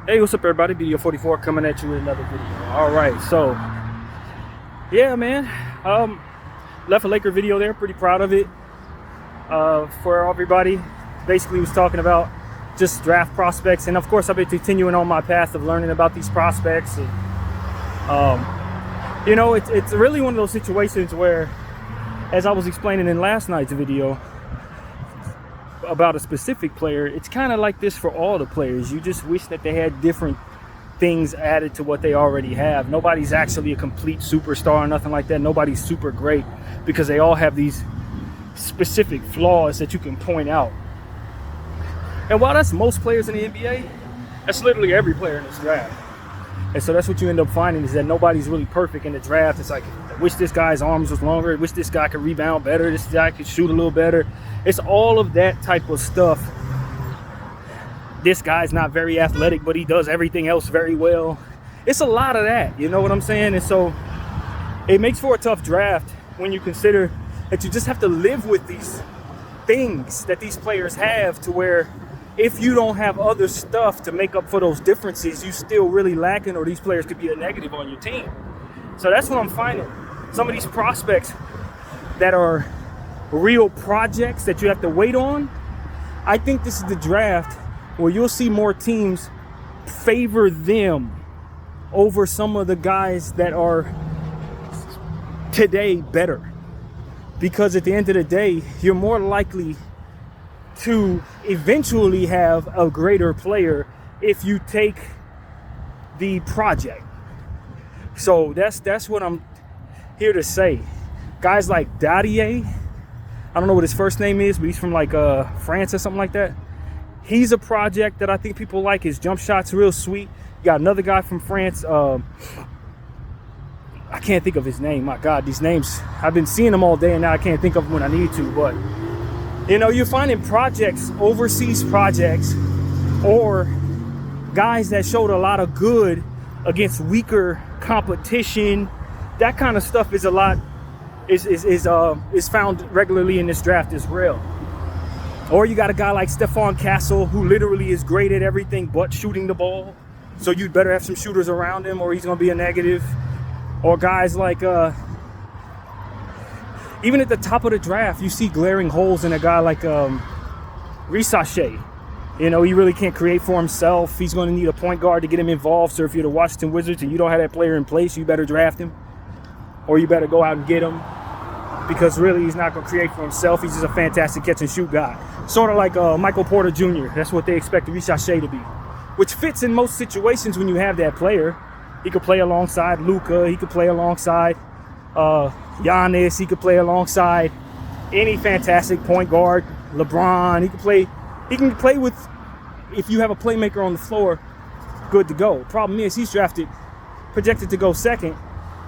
Hey, what's up, everybody? Video 44 coming at you with another video. All right, so yeah, man. Left a Laker video there. Pretty proud of it. For everybody, basically was talking about just draft prospects, and of course, I've been continuing on my path of learning about these prospects. And it's really one of those situations where, as I was explaining in last night's video about a specific player, it's kind of like this for all the players. You just wish that they had different things added to what they already have. Nobody's actually a complete superstar or nothing like that. Nobody's super great because they all have these specific flaws that you can point out. And while that's most players in the NBA, that's literally every player in this draft. And so that's what you end up finding, is that nobody's really perfect in the draft. It's like, I wish this guy's arms was longer. I wish this guy could rebound better. This guy could shoot a little better. It's all of that type of stuff. This guy's not very athletic, but he does everything else very well. It's a lot of that, you know what I'm saying? And so it makes for a tough draft when you consider that you just have to live with these things that these players have, to where if you don't have other stuff to make up for those differences, you still really lacking, or these players could be a negative on your team. So that's what I'm finding. Some of these prospects that are real projects that you have to wait on, I think this is the draft where you'll see more teams favor them over some of the guys that are today better. Because at the end of the day, you're more likely to eventually have a greater player if you take the project. So that's what I'm here to say. Guys like Dadier, I don't know what his first name is, but he's from like France or something like that. He's a project that I think people like. His jump shot's real sweet. You got another guy from France. I can't think of his name. My God, these names, I've been seeing them all day and now I can't think of them when I need to. But you're finding projects, overseas projects, or guys that showed a lot of good against weaker competition. That kind of stuff is a lot is found regularly in this draft as well. Or you got a guy like Stephon Castle, who literally is great at everything but shooting the ball. So you'd better have some shooters around him, or he's going to be a negative. Or guys like even at the top of the draft, you see glaring holes in a guy like Risache. He really can't create for himself. He's going to need a point guard to get him involved. So if you're the Washington Wizards and you don't have that player in place, you better draft him. Or you better go out and get him. Because really, he's not going to create for himself. He's just a fantastic catch and shoot guy. Sort of like Michael Porter Jr. That's what they expect Risache to be. Which fits in most situations when you have that player. He could play alongside Luka. He could play alongside Giannis. He could play alongside any fantastic point guard. LeBron. He can play with, if you have a playmaker on the floor, good to go. Problem is, he's projected to go second.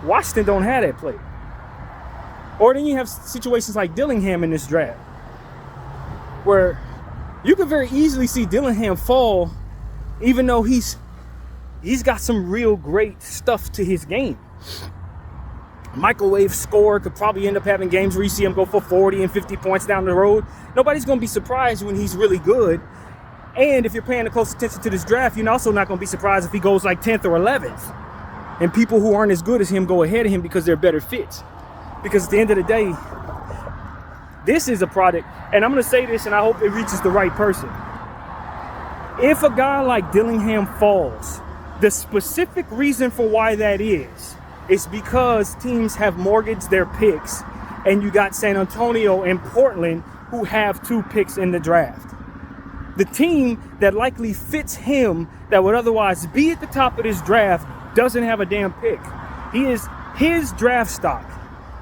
Washington don't have that player. Or then you have situations like Dillingham in this draft, where you could very easily see Dillingham fall, even though he's got some real great stuff to his game. Microwave scorer, could probably end up having games where you see him go for 40 and 50 points down the road. Nobody's going to be surprised when he's really good. And if you're paying close attention to this draft, you're also not going to be surprised if he goes like 10th or 11th. And people who aren't as good as him go ahead of him because they're better fits. Because at the end of the day, this is a product, and I'm going to say this and I hope it reaches the right person. If a guy like Dillingham falls, the specific reason for why that is because teams have mortgaged their picks, and you got San Antonio and Portland who have 2 picks in the draft. The team that likely fits him, that would otherwise be at the top of this draft, doesn't have a damn pick. His draft stock,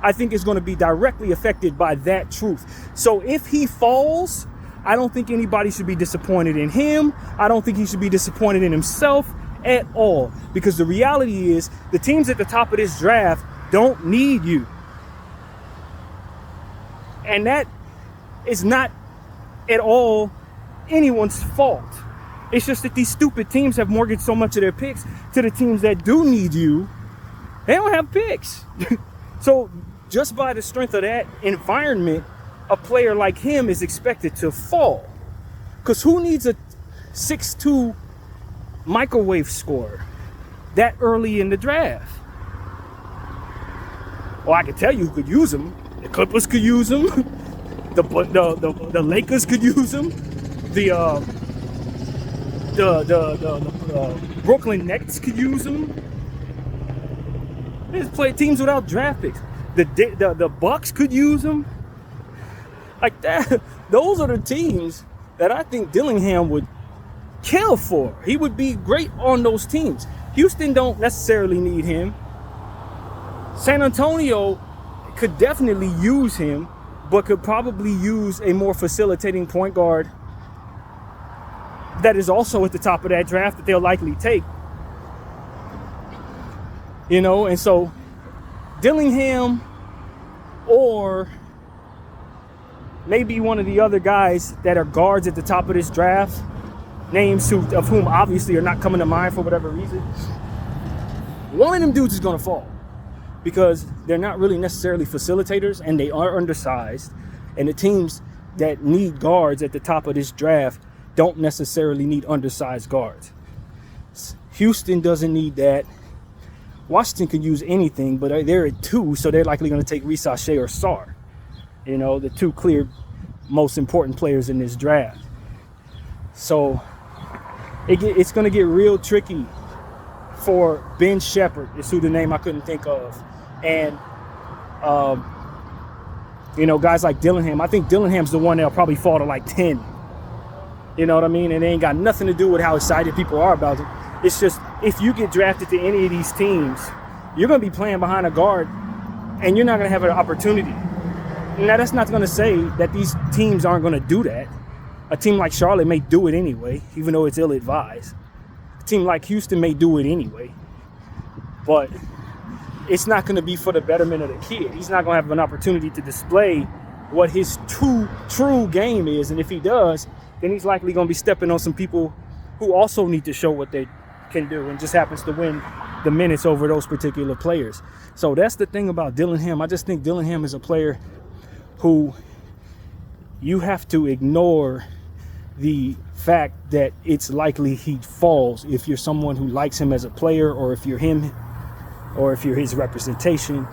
I think, is going to be directly affected by that truth. So if he falls, I don't think anybody should be disappointed in him. I don't think he should be disappointed in himself at all. Because the reality is, the teams at the top of this draft don't need you. And that is not at all anyone's fault. It's just that these stupid teams have mortgaged so much of their picks to the teams that do need you. They don't have picks. So just by the strength of that environment, a player like him is expected to fall. Because who needs a 6'2", microwave scorer that early in the draft. Well, I can tell you who could use him. The Clippers could use him. The Lakers could use him. The Brooklyn Nets could use him. There's teams without draft picks. The Bucks could use him. Like that. Those are the teams that I think Dillingham would kill for. He would be great on those teams. Houston don't necessarily need him. San Antonio could definitely use him, but could probably use a more facilitating point guard that is also at the top of that draft that they'll likely take. You know, and so Dillingham or maybe one of the other guys that are guards at the top of this draft, names of whom obviously are not coming to mind for whatever reason, one of them dudes is going to fall because they're not really necessarily facilitators and they are undersized. And the teams that need guards at the top of this draft don't necessarily need undersized guards. Houston doesn't need that. Washington could use anything, but they're at 2, so they're likely going to take Reese Shea or Sarr. You know, the 2 clear most important players in this draft. So it's going to get real tricky for Ben Shepherd, is who the name I couldn't think of. And, you know, guys like Dillingham. I think Dillingham's the one that'll probably fall to like 10. You know what I mean? And it ain't got nothing to do with how excited people are about it. It's just, if you get drafted to any of these teams, you're going to be playing behind a guard and you're not going to have an opportunity. Now, that's not going to say that these teams aren't going to do that. A team like Charlotte may do it anyway, even though it's ill-advised. A team like Houston may do it anyway. But it's not going to be for the betterment of the kid. He's not going to have an opportunity to display what his true game is. And if he does, then he's likely going to be stepping on some people who also need to show what they can do and just happens to win the minutes over those particular players. So that's the thing about Dillingham. I just think Dillingham is a player who you have to ignore the fact that it's likely he falls if you're someone who likes him as a player, or if you're him, or if you're his representation.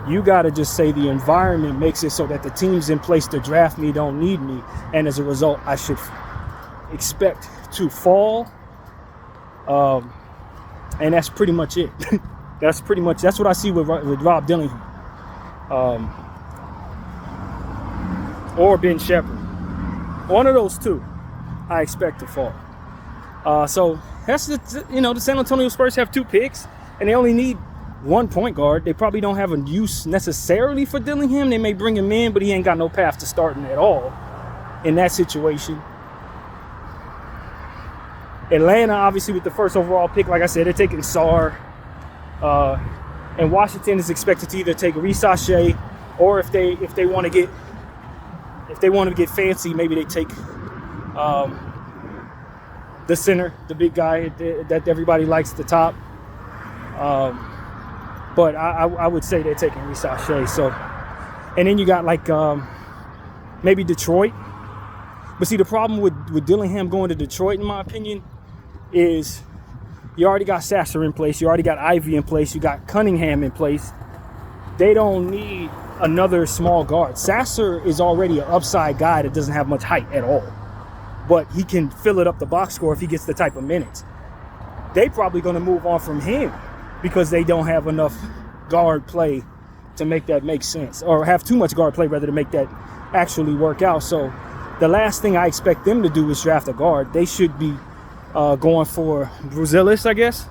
You got to just say the environment makes it so that the teams in place to draft me don't need me, and as a result I should expect to fall. And that's pretty much it. That's what I see with Rob Dillingham. Or Ben Shepherd. One of those two I expect to fall. So that's the San Antonio Spurs have 2 picks and they only need 1 point guard. They probably don't have a use necessarily for Dillingham. They may bring him in, but he ain't got no path to starting at all in that situation. Atlanta, obviously, with the first overall pick, like I said, they're taking Sarr. And Washington is expected to either take Reese Shea, or if they want to get fancy, maybe they take the center, the big guy that everybody likes at the top. But I would say they're taking Reese Shea. So, and then you got like maybe Detroit. But see, the problem with Dillingham going to Detroit, in my opinion, is you already got Sasser in place. You already got Ivy in place. You got Cunningham in place. They don't need another small guard. Sasser is already an upside guy that doesn't have much height at all. But he can fill it up the box score if he gets the type of minutes. They probably going to move on from him because they don't have enough guard play to make that make sense. Or have too much guard play, rather, to make that actually work out. So the last thing I expect them to do is draft a guard. They should be going for Bruzilis, I guess.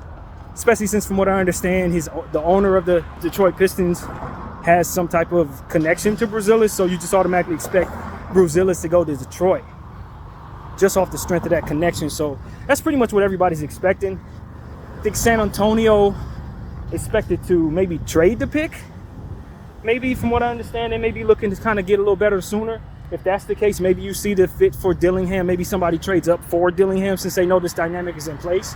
Especially since, from what I understand, the owner of the Detroit Pistons has some type of connection to Bruzilis. So you just automatically expect Bruzilis to go to Detroit just off the strength of that connection. So that's pretty much what everybody's expecting. I think San Antonio expected to maybe trade the pick. Maybe, from what I understand, they may be looking to kind of get a little better sooner. If that's the case, maybe you see the fit for Dillingham. Maybe somebody trades up for Dillingham since they know this dynamic is in place.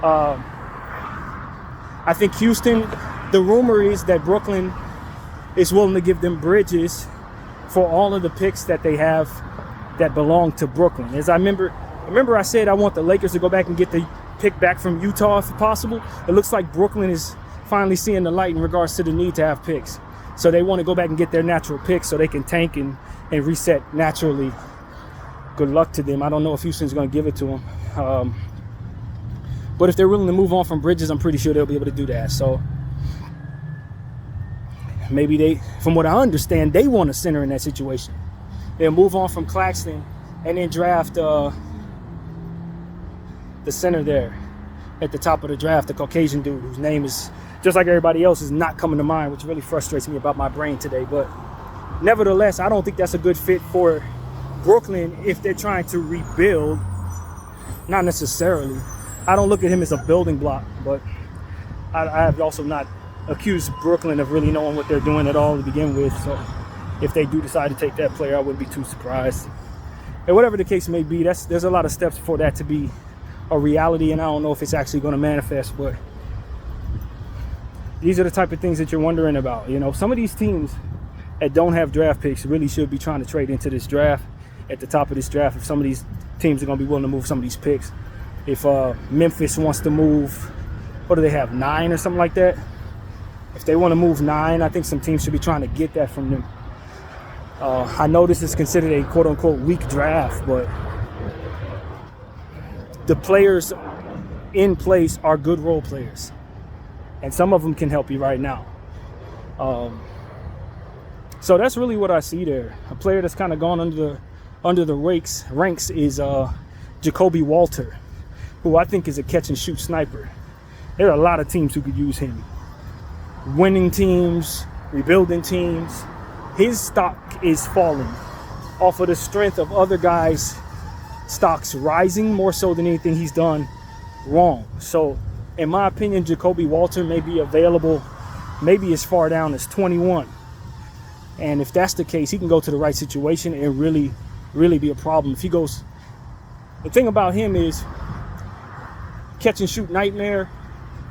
I think Houston, the rumor is that Brooklyn is willing to give them Bridges for all of the picks that they have that belong to Brooklyn. As I remember I said I want the Lakers to go back and get the pick back from Utah if possible. It looks like Brooklyn is finally seeing the light in regards to the need to have picks. So they want to go back and get their natural picks so they can tank and reset naturally. Good luck to them. I don't know if Houston's going to give it to them. But if they're willing to move on from Bridges, I'm pretty sure they'll be able to do that. So maybe they, from what I understand, they want a center in that situation. They'll move on from Claxton and then draft the center there at the top of the draft, the Caucasian dude whose name is, just like everybody else, is not coming to mind, which really frustrates me about my brain today. But nevertheless, I don't think that's a good fit for Brooklyn if they're trying to rebuild. Not necessarily. I don't look at him as a building block, but I have also not accused Brooklyn of really knowing what they're doing at all to begin with. So if they do decide to take that player, I wouldn't be too surprised. And whatever the case may be, there's a lot of steps for that to be a reality, and I don't know if it's actually going to manifest, but these are the type of things that you're wondering about. You know, some of these teams that don't have draft picks really should be trying to trade into this draft at the top of this draft if some of these teams are going to be willing to move some of these picks. If Memphis wants to move, what do they have, 9 or something like that? If they want to move 9, I think some teams should be trying to get that from them. I know this is considered a quote-unquote weak draft, but the players in place are good role players, and some of them can help you right now. So that's really what I see there. A player that's kind of gone under the ranks is Jacoby Walter, who I think is a catch-and-shoot sniper. There are a lot of teams who could use him. Winning teams, rebuilding teams. His stock is falling off of the strength of other guys' stocks rising more so than anything he's done wrong. So, in my opinion, Jacoby Walter may be available maybe as far down as 21. And if that's the case, he can go to the right situation and really, really be a problem. If he goes, the thing about him is catch and shoot nightmare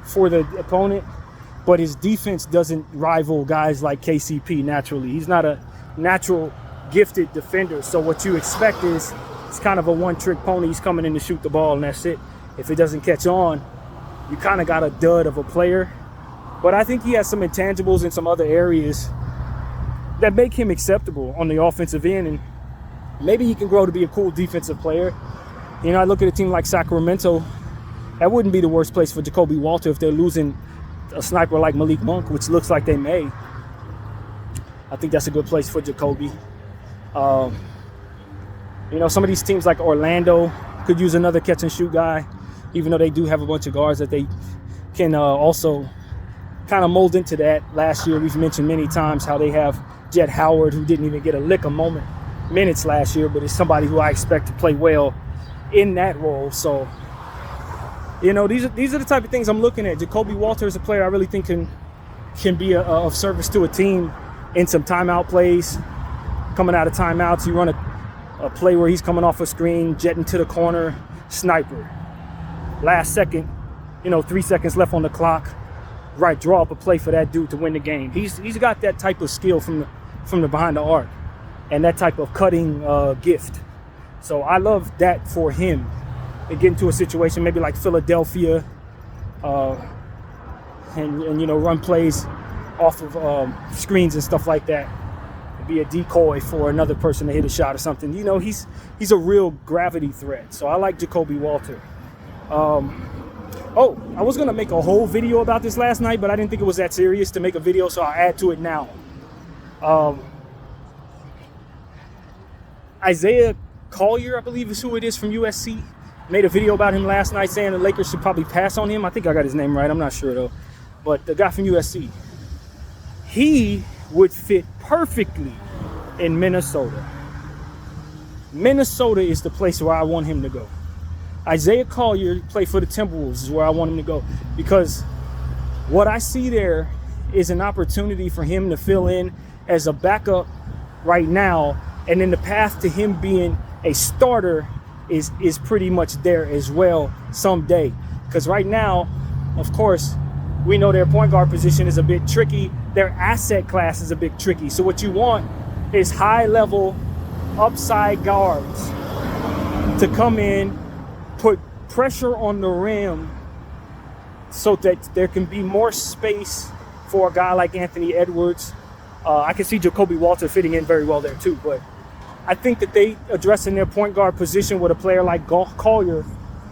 for the opponent, but his defense doesn't rival guys like KCP naturally. He's not a natural gifted defender. So what you expect is it's kind of a one-trick pony. He's coming in to shoot the ball and that's it. If it doesn't catch on, you kind of got a dud of a player. But I think he has some intangibles in some other areas that make him acceptable on the offensive end, and maybe he can grow to be a cool defensive player. You know, I look at a team like Sacramento. That wouldn't be the worst place for Jacoby Walter if they're losing a sniper like Malik Monk, which looks like they may. I think that's a good place for Jacoby. You know, some of these teams like Orlando could use another catch and shoot guy, even though they do have a bunch of guards that they can also kind of mold into that. Last year, we've mentioned many times how they have Jet Howard, who didn't even get a lick of minutes last year, but is somebody who I expect to play well in that role. So, you know, these are the type of things I'm looking at. Jacoby Walter is a player I really think can be of service to a team in some timeout plays. Coming out of timeouts, you run a play where he's coming off a screen, jetting to the corner, sniper. Last second, 3 seconds left on the clock. Right, draw up a play for that dude to win the game. He's got that type of skill from the behind the arc, and that type of cutting gift. So I love that for him. And get into a situation maybe like Philadelphia, and run plays off of screens and stuff like that. Be a decoy for another person to hit a shot or something. He's a real gravity threat. So I like Jacoby Walter. I was going to make a whole video about this last night, but I didn't think it was that serious to make a video, so I'll add to it now. Isaiah Collier, I believe is who it is, from USC, made a video about him last night saying the Lakers should probably pass on him. I think I got his name right. I'm not sure, though. But the guy from USC, he would fit perfectly in Minnesota. Minnesota is the place where I want him to go. Isaiah Collier play for the Timberwolves is where I want him to go, because what I see there is an opportunity for him to fill in as a backup right now, and then the path to him being a starter is pretty much there as well someday. Because right now, of course, we know their point guard position is a bit tricky. Their asset class is a bit tricky. So what you want is high-level upside guards to come in, put pressure on the rim so that there can be more space for a guy like Anthony Edwards. I can see Jacoby Walter fitting in very well there too, but I think that they addressing their point guard position with a player like Collier,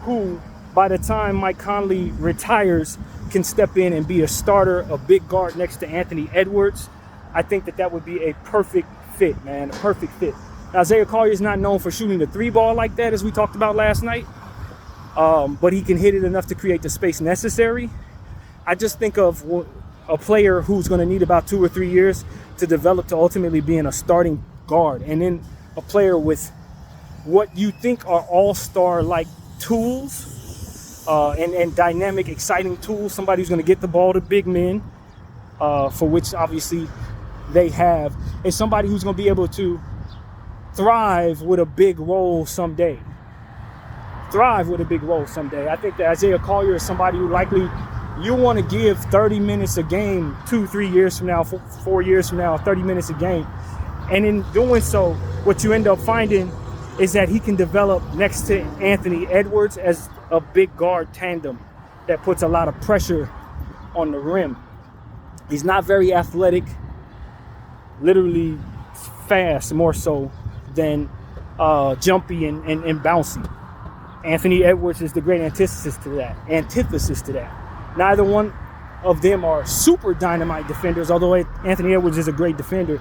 who by the time Mike Conley retires can step in and be a starter, a big guard next to Anthony Edwards. I think that would be a perfect fit, man, a perfect fit. Now, Isaiah Collier is not known for shooting the three ball like that, as we talked about last night, but he can hit it enough to create the space necessary. I just think of a player who's going to need about 2 or 3 years to develop to ultimately being a starting guard, and then a player with what you think are all-star-like tools and dynamic, exciting tools. Somebody who's going to get the ball to big men, for which obviously they have, and somebody who's going to be able to thrive with a big role someday. I think that Isaiah Collier is somebody who likely you want to give 30 minutes a game 2-3 years from now, 4 years from now, 30 minutes a game. And in doing so, what you end up finding is that he can develop next to Anthony Edwards as a big guard tandem that puts a lot of pressure on the rim. He's not very athletic, literally fast more so than jumpy and bouncy. Anthony Edwards is the great antithesis to that. Neither one of them are super dynamite defenders, although Anthony Edwards is a great defender.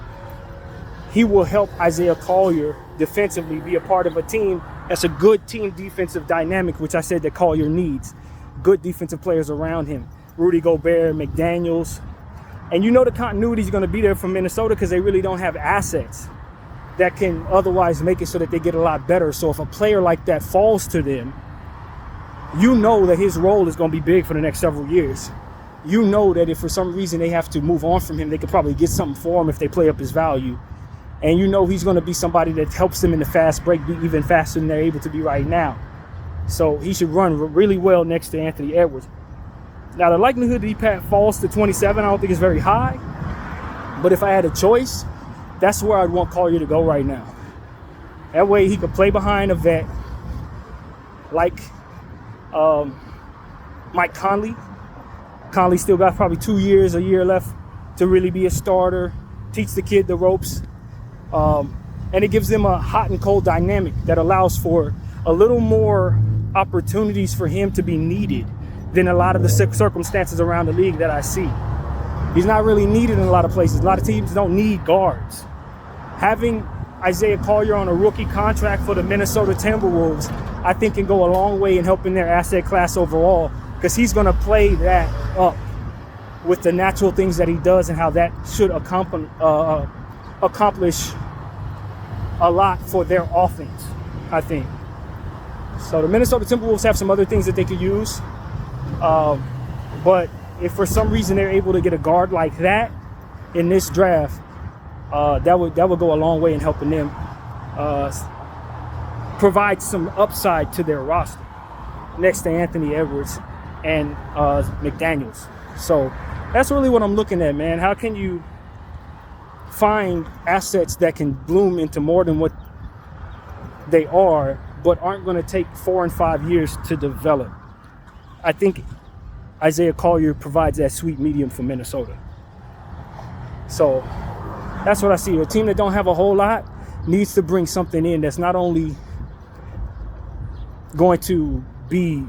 He will help Isaiah Collier defensively be a part of a team that's a good team defensive dynamic, which I said that Collier needs. Good defensive players around him. Rudy Gobert, McDaniels. And you know the continuity is going to be there from Minnesota because they really don't have assets that can otherwise make it so that they get a lot better. So if a player like that falls to them, you know that his role is going to be big for the next several years. You know that if for some reason they have to move on from him, they could probably get something for him if they play up his value. And you know he's going to be somebody that helps them in the fast break be even faster than they're able to be right now. So he should run really well next to Anthony Edwards. Now, the likelihood that he falls to 27, I don't think is very high. But if I had a choice, that's where I'd want Collier to go right now. That way he could play behind a vet like Mike Conley. Conley still got probably a year left to really be a starter, teach the kid the ropes. And it gives them a hot and cold dynamic that allows for a little more opportunities for him to be needed than a lot of the circumstances around the league that I see. He's not really needed in a lot of places. A lot of teams don't need guards. Having Isaiah Collier on a rookie contract for the Minnesota Timberwolves, I think can go a long way in helping their asset class overall, because he's going to play that up with the natural things that he does and how that should accomplish a lot for their offense, I think. So the Minnesota Timberwolves have some other things that they could use. But if for some reason they're able to get a guard like that in this draft, that would go a long way in helping them provide some upside to their roster next to Anthony Edwards and McDaniels. So that's really what I'm looking at, man. How can you find assets that can bloom into more than what they are, but aren't going to take 4 and 5 years to develop? I think Isaiah Collier provides that sweet medium for Minnesota. So that's what I see. A team that don't have a whole lot needs to bring something in that's not only going to be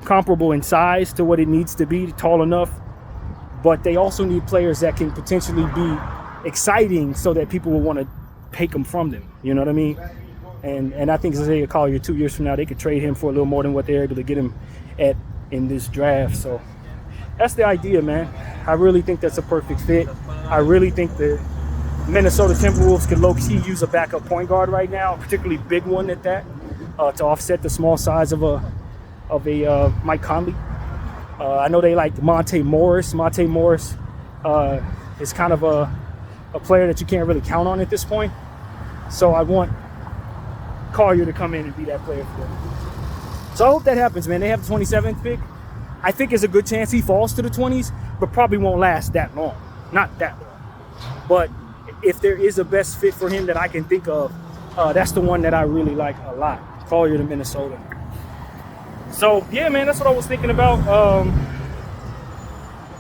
comparable in size to what it needs to be, tall enough, but they also need players that can potentially be exciting so that people will want to take them from them. You know what I mean? And I think Isaiah Collier 2 years from now, they could trade him for a little more than what they're able to get him at in this draft. So that's the idea, man. I really think that's a perfect fit. I really think the Minnesota Timberwolves could low-key use a backup point guard right now, a particularly big one at that, to offset the small size of a Mike Conley. I know they like Monte Morris. Monte Morris is kind of a player that you can't really count on at this point. So I want Collier to come in and be that player for them. So I hope that happens, man. They have the 27th pick. I think there's a good chance he falls to the 20s, but probably won't last that long. Not that long. But if there is a best fit for him that I can think of, that's the one that I really like a lot. Collier to Minnesota. So yeah, man, that's what I was thinking about.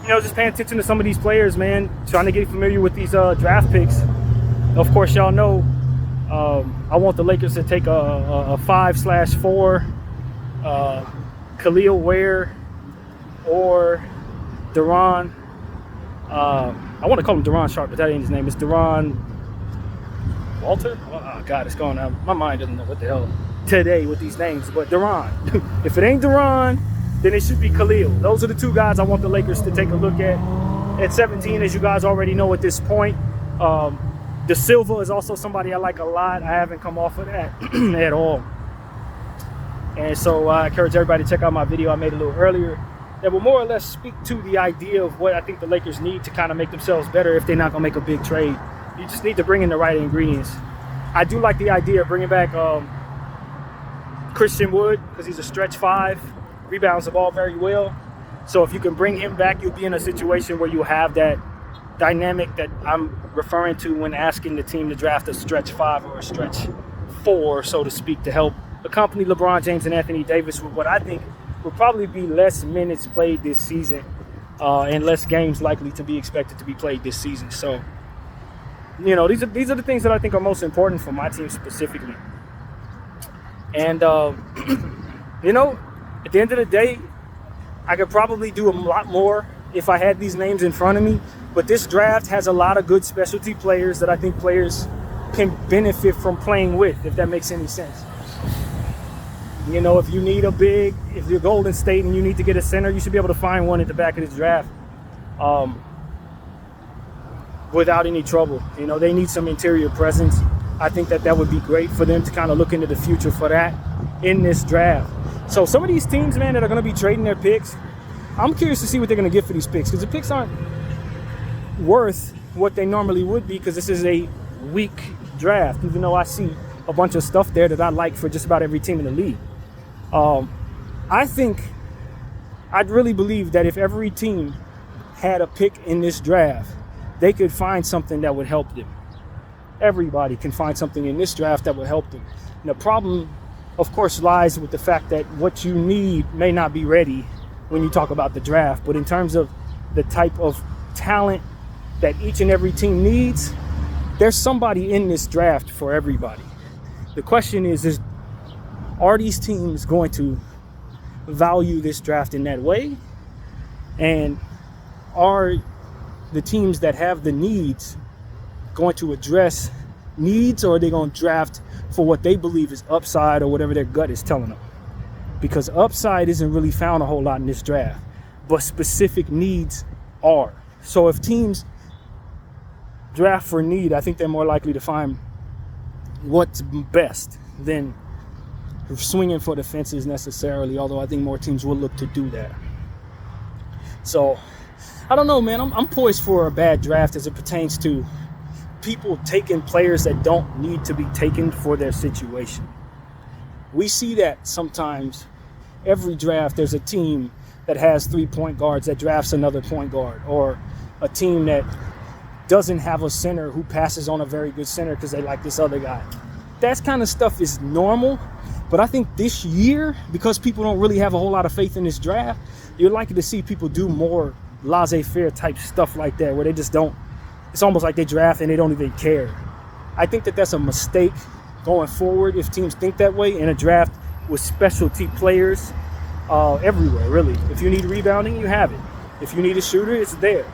Just paying attention to some of these players, man. Trying to get familiar with these draft picks. Of course, y'all know I want the Lakers to take a 5/4 Khalil Ware or Deron. I want to call him Deron Sharp, but that ain't his name. It's Deron Walter. Oh God, it's going out. My mind doesn't know what the hell today with these names. But Deron. If it ain't Deron, then it should be Khalil. Those are the two guys I want the Lakers to take a look at 17, as you guys already know at this point. De Silva is also somebody I like a lot. I haven't come off of that at all. And so I encourage everybody to check out my video I made a little earlier that will more or less speak to the idea of what I think the Lakers need to kind of make themselves better if they're not going to make a big trade. You just need to bring in the right ingredients. I do like the idea of bringing back Christian Wood because he's a stretch 5, rebounds the ball very well. So if you can bring him back, you'll be in a situation where you have that dynamic that I'm referring to when asking the team to draft a stretch 5 or a stretch 4, so to speak, to help accompany LeBron James and Anthony Davis with what I think will probably be less minutes played this season and less games likely to be expected to be played this season. So, these are the things that I think are most important for my team specifically. And, at the end of the day, I could probably do a lot more if I had these names in front of me. But this draft has a lot of good specialty players that I think players can benefit from playing with, if that makes any sense. If you need a big, if you're Golden State and you need to get a center, you should be able to find one at the back of this draft without any trouble. They need some interior presence. I think that would be great for them to kind of look into the future for that in this draft. So some of these teams, man, that are going to be trading their picks, I'm curious to see what they're going to get for these picks, because the picks aren't worth what they normally would be, because this is a weak draft, even though I see a bunch of stuff there that I like for just about every team in the league. I think I'd really believe that if every team had a pick in this draft, they could find something that would help them. Everybody can find something in this draft that would help them. And the problem, of course, lies with the fact that what you need may not be ready when you talk about the draft. But in terms of the type of talent that each and every team needs, there's somebody in this draft for everybody. The question is are these teams going to value this draft in that way? And are the teams that have the needs going to address needs, or are they going to draft for what they believe is upside or whatever their gut is telling them? Because upside isn't really found a whole lot in this draft, but specific needs are. So if teams draft for need, I think they're more likely to find what's best than swinging for the fences necessarily, although I think more teams will look to do that. So I don't know, man. I'm poised for a bad draft as it pertains to people taking players that don't need to be taken for their situation. We see that sometimes. Every draft there's a team that has 3 point guards that drafts another point guard, or a team that doesn't have a center who passes on a very good center because they like this other guy. That kind of stuff is normal, but I think this year, because people don't really have a whole lot of faith in this draft, you're likely to see people do more laissez-faire type stuff like that, where they just don't, it's almost like they draft and they don't even care. I think that's a mistake going forward if teams think that way in a draft with specialty players everywhere, really. If you need rebounding, you have it. If you need a shooter, it's there.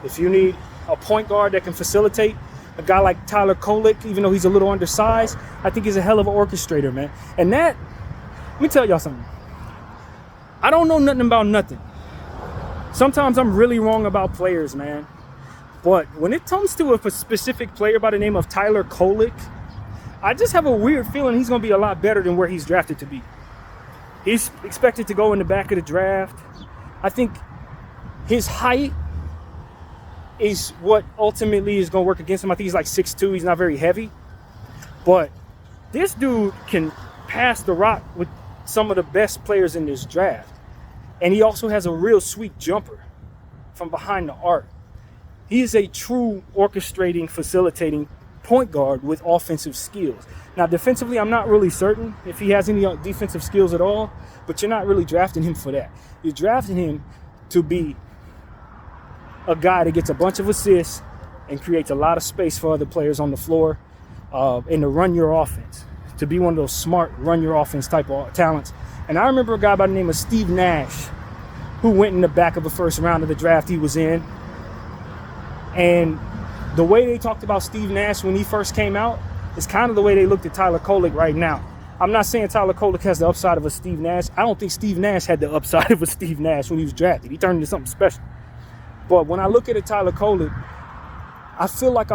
If you need a point guard that can facilitate, a guy like Tyler Kolek, even though he's a little undersized, I think he's a hell of an orchestrator, man. And that, let me tell y'all something. I don't know nothing about nothing. Sometimes I'm really wrong about players, man. But when it comes to a specific player by the name of Tyler Kolek, I just have a weird feeling he's going to be a lot better than where he's drafted to be. He's expected to go in the back of the draft. I think his height is what ultimately is going to work against him. I think he's like 6'2". He's not very heavy. But this dude can pass the rock with some of the best players in this draft. And he also has a real sweet jumper from behind the arc. He is a true orchestrating, facilitating point guard with offensive skills. Now, defensively, I'm not really certain if he has any defensive skills at all, but you're not really drafting him for that. You're drafting him to be a guy that gets a bunch of assists and creates a lot of space for other players on the floor, and to run your offense, to be one of those smart run your offense type of talents. And I remember a guy by the name of Steve Nash, who went in the back of the first round of the draft he was in. And the way they talked about Steve Nash when he first came out is kind of the way they looked at Tyler Kolek right now. I'm not saying Tyler Kolek has the upside of a Steve Nash. I don't think Steve Nash had the upside of a Steve Nash when he was drafted. He turned into something special. But when I look at a Tyler Kolek, I feel like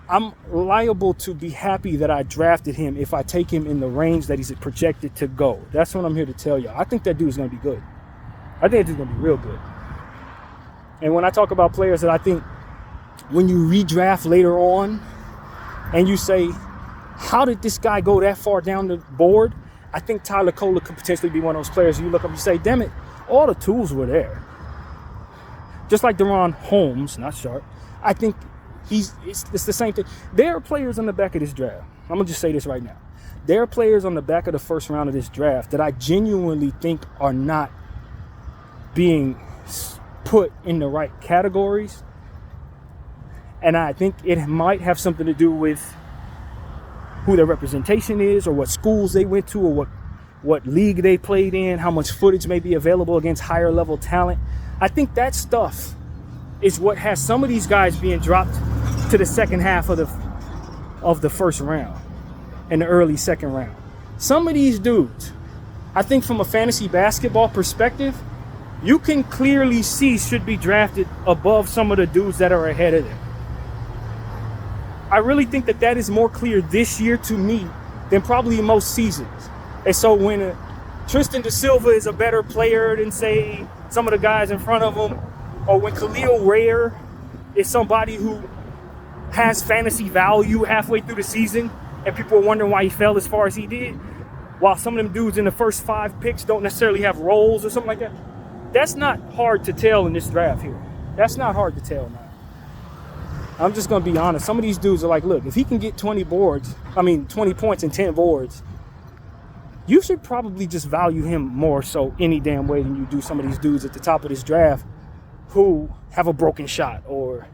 I'm liable to be happy that I drafted him if I take him in the range that he's projected to go. That's what I'm here to tell you. I think that dude's going to be good. I think it's going to be real good. And when I talk about players that I think when you redraft later on and you say, how did this guy go that far down the board? I think Tyler Kolek could potentially be one of those players you look up and you say, damn it, all the tools were there. Just like Deron Holmes, not Sharp. I think it's the same thing. There are players on the back of this draft. I'm going to just say this right now. There are players on the back of the first round of this draft that I genuinely think are not being put in the right categories. And I think it might have something to do with who their representation is, or what schools they went to, or what league they played in, how much footage may be available against higher level talent. I think that stuff is what has some of these guys being dropped to the second half of the first round and the early second round. Some of these dudes, I think from a fantasy basketball perspective, you can clearly see should be drafted above some of the dudes that are ahead of them. I really think that is more clear this year to me than probably most seasons. And so when Tristan da Silva is a better player than, say, some of the guys in front of him, or when Khalil Rare is somebody who has fantasy value halfway through the season and people are wondering why he fell as far as he did, while some of them dudes in the first 5 picks don't necessarily have roles or something like that, that's not hard to tell in this draft here. That's not hard to tell, man. I'm just going to be honest. Some of these dudes are like, look, if he can get 20 points and 10 boards, you should probably just value him more so any damn way than you do some of these dudes at the top of this draft who have a broken shot, or,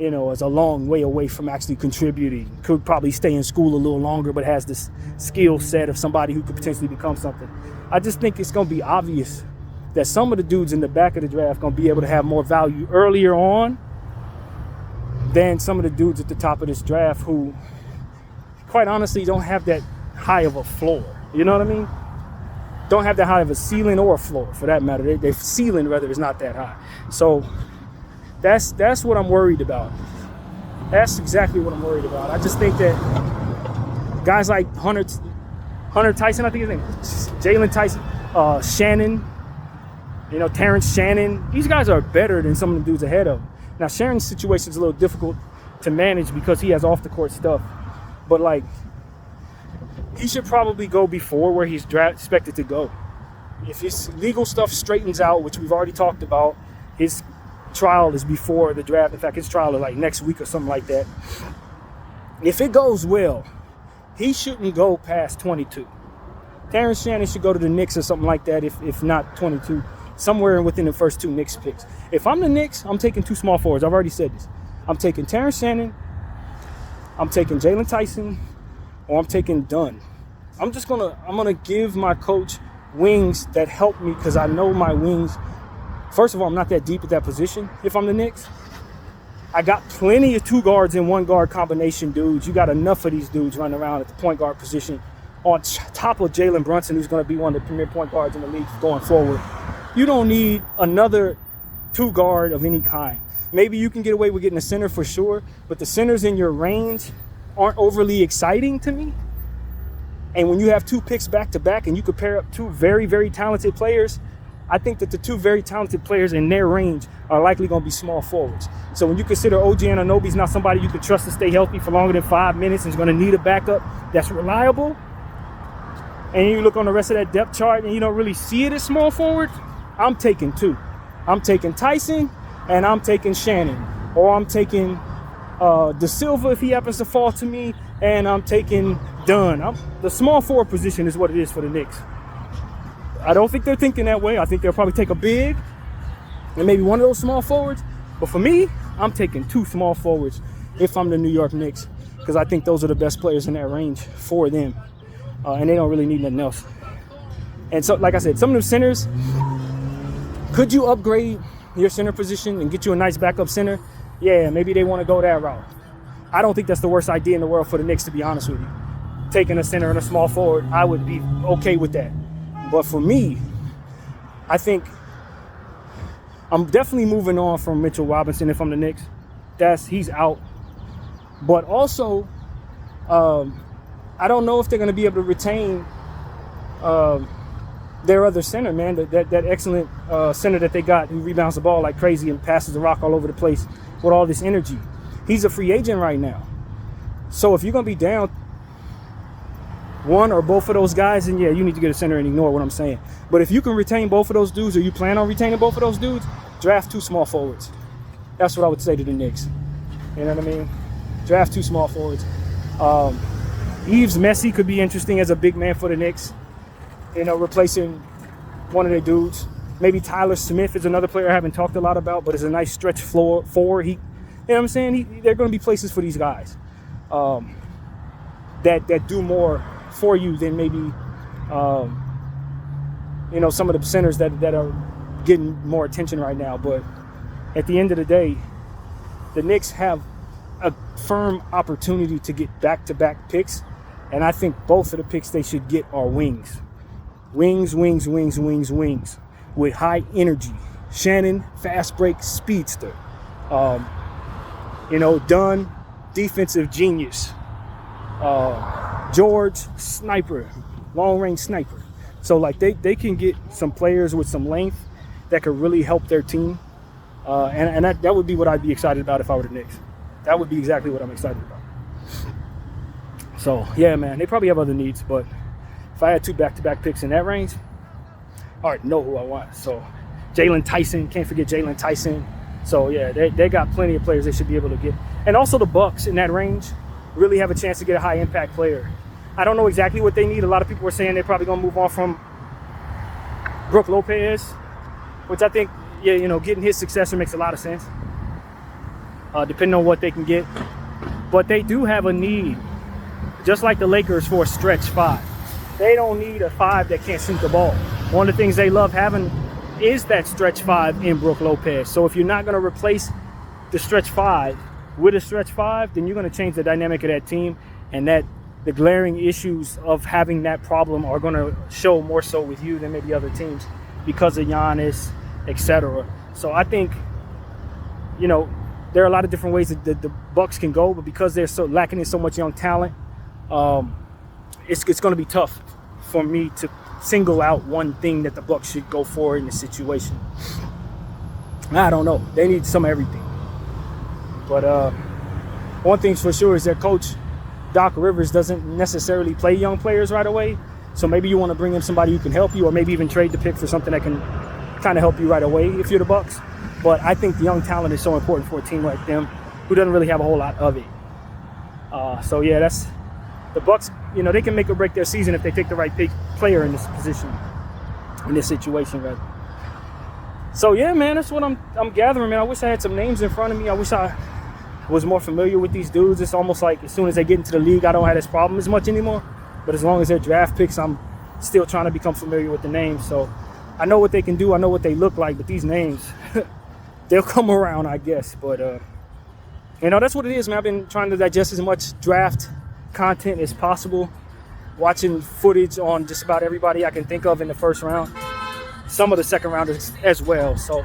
is a long way away from actually contributing, could probably stay in school a little longer, but has this skill set of somebody who could potentially become something. I just think it's going to be obvious that some of the dudes in the back of the draft going to be able to have more value earlier on than some of the dudes at the top of this draft who, quite honestly, don't have that high of a floor. You know what I mean? Don't have that high of a ceiling or a floor, for that matter. Their ceiling, rather, is not that high. So that's what I'm worried about. That's exactly what I'm worried about. I just think that guys like Hunter Tyson, I think his name is Jalen Tyson, Shannon, Terrence Shannon, these guys are better than some of the dudes ahead of him. Now, Shannon's situation is a little difficult to manage because he has off-the-court stuff. But, he should probably go before where he's expected to go. If his legal stuff straightens out, which we've already talked about, his trial is before the draft. In fact, his trial is next week or something like that. If it goes well, he shouldn't go past 22. Terrence Shannon should go to the Knicks or something like that, if not 22. Somewhere within the first 2 Knicks picks. If I'm the Knicks, I'm taking 2 small forwards. I've already said this. I'm taking Terrence Shannon, I'm taking Jalen Tyson, or I'm taking Dunn. I'm gonna give my coach wings that help me, because I know my wings. First of all, I'm not that deep at that position if I'm the Knicks. I got plenty of 2 guards and 1 guard combination dudes. You got enough of these dudes running around at the point guard position on top of Jalen Brunson, who's going to be one of the premier point guards in the league going forward. You don't need another 2 guard of any kind. Maybe you can get away with getting a center for sure, but the centers in your range aren't overly exciting to me. And when you have 2 picks back to back and you could pair up 2 very, very talented players, I think that the 2 very talented players in their range are likely going to be small forwards. So when you consider OG Anunoby's not somebody you can trust to stay healthy for longer than 5 minutes and is going to need a backup that's reliable, and you look on the rest of that depth chart and you don't really see it as small forward, I'm taking 2. I'm taking Tyson and I'm taking Shannon, or I'm taking De Silva, if he happens to fall to me, and I'm taking Dunn. The small forward position is what it is for the Knicks. I don't think they're thinking that way. I think they'll probably take a big and maybe one of those small forwards. But for me, I'm taking 2 small forwards if I'm the New York Knicks, because I think those are the best players in that range for them. And they don't really need nothing else. And so, like I said, some of the centers, could you upgrade your center position and get you a nice backup center? Yeah, maybe they want to go that route. I don't think that's the worst idea in the world for the Knicks, to be honest with you. Taking a center and a small forward, I would be okay with that. But for me, I think I'm definitely moving on from Mitchell Robinson if I'm the Knicks. He's out. But also, I don't know if they're going to be able to retain their other center, man. That excellent center that they got, who rebounds the ball like crazy and passes the rock all over the place with all this energy. He's a free agent right now. So if you're going to be down one or both of those guys, then yeah, you need to get a center and ignore what I'm saying. But if you can retain both of those dudes, or you plan on retaining both of those dudes, draft 2 small forwards. That's what I would say to the Knicks. You know what I mean? Draft 2 small forwards. Yves Messi could be interesting as a big man for the Knicks. You know, replacing one of their dudes. Maybe Tyler Smith is another player I haven't talked a lot about, but is a nice stretch floor forward. You know what I'm saying? There are going to be places for these guys that do more for you than maybe you know, some of the centers that are getting more attention right now. But at the end of the day, the Knicks have a firm opportunity to get back-to-back picks, and I think both of the picks they should get are wings. Wings with high energy. Shannon, fast break speedster. You know, Dunn, defensive genius. George, sniper, long-range sniper. So, like, they can get some players with some length that could really help their team. And that would be what I'd be excited about if I were the Knicks. That would be exactly what I'm excited about. So, yeah, man, they probably have other needs, but if I had 2 back-to-back picks in that range, I already know who I want. So, Jalen Tyson, can't forget Jalen Tyson. So, yeah, they got plenty of players they should be able to get. And also the Bucks in that range really have a chance to get a high-impact player. I don't know exactly what they need. A lot of people are saying they're probably going to move on from Brook Lopez, which I think, yeah, you know, getting his successor makes a lot of sense, depending on what they can get. But they do have a need, just like the Lakers, for a stretch 5. They don't need a 5 that can't shoot the ball. One of the things they love having is that stretch 5 in Brook Lopez. So if you're not going to replace the stretch 5 with a stretch 5, then you're going to change the dynamic of that team, and that the glaring issues of having that problem are going to show more so with you than maybe other teams because of Giannis, etc. So I think, you know, there are a lot of different ways that the Bucks can go, but because they're so lacking in so much young talent, it's going to be tough for me to single out one thing that the Bucks should go for in this situation. I don't know. They need some of everything. But one thing's for sure is their coach, Doc Rivers, doesn't necessarily play young players right away. So maybe you want to bring in somebody who can help you, or maybe even trade the pick for something that can kind of help you right away if you're the Bucks. But I think the young talent is so important for a team like them who doesn't really have a whole lot of it. So yeah, that's the Bucks. You know, they can make or break their season if they take the right player in this position, in this situation, rather. So yeah, man, that's what I'm gathering, man. I wish I had some names in front of me. I wish I was more familiar with these dudes. It's almost like as soon as they get into the league, I don't have this problem as much anymore. But as long as they're draft picks, I'm still trying to become familiar with the names. So I know what they can do. I know what they look like. But these names, they'll come around, I guess. But, you know, that's what it is, man. I've been trying to digest as much draft content as possible. Watching footage on just about everybody I can think of in the first round. Some of the second rounders as well. So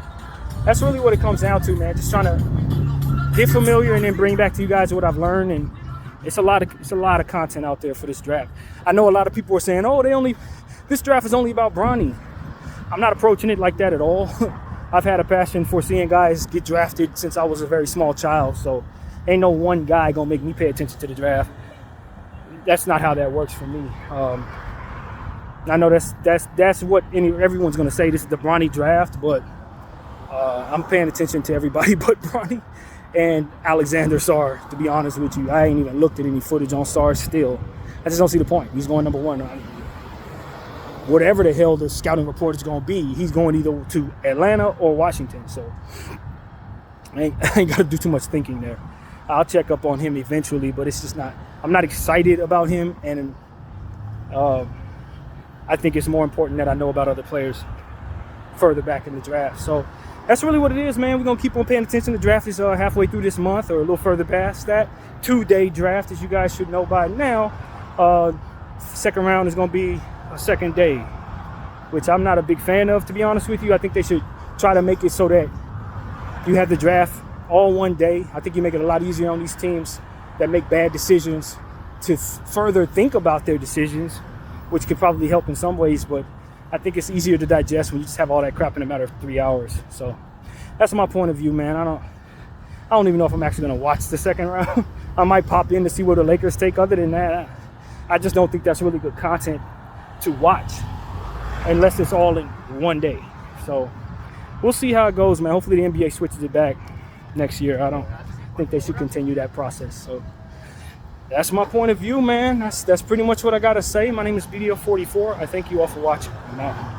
that's really what it comes down to, man. Just trying to get familiar and then bring back to you guys what I've learned. And it's a lot of content out there for this draft. I know a lot of people are saying, oh, this draft is only about Bronny. I'm not approaching it like that at all. I've had a passion for seeing guys get drafted since I was a very small child. So ain't no one guy gonna make me pay attention to the draft. That's not how that works for me. I know that's what everyone's gonna say. This is the Bronny draft, but I'm paying attention to everybody but Bronny. and Alexander Sarr, to be honest with you. I ain't even looked at any footage on Sarr still. I just don't see the point. He's going number 1. Whatever the hell the scouting report is going to be, he's going either to Atlanta or Washington. So I ain't got to do too much thinking there. I'll check up on him eventually, but it's just not, I'm not excited about him. And I think it's more important that I know about other players further back in the draft. So that's really what it is, man. We're going to keep on paying attention. The draft is halfway through this month, or a little further past that. 2-day draft, as you guys should know by now. Second round is going to be a second day, which I'm not a big fan of, to be honest with you. I think they should try to make it so that you have the draft all one day. I think you make it a lot easier on these teams that make bad decisions to further think about their decisions, which could probably help in some ways, but I think it's easier to digest when you just have all that crap in a matter of 3 hours. So that's my point of view, man. I don't even know if I'm actually going to watch the second round. I might pop in to see what the Lakers take. Other than that, I just don't think that's really good content to watch unless it's all in one day. So we'll see how it goes, man. Hopefully the NBA switches it back next year. I don't think they should continue that process. So that's my point of view, man. That's pretty much what I got to say. My name is BDO44. I thank you all for watching. I'm out.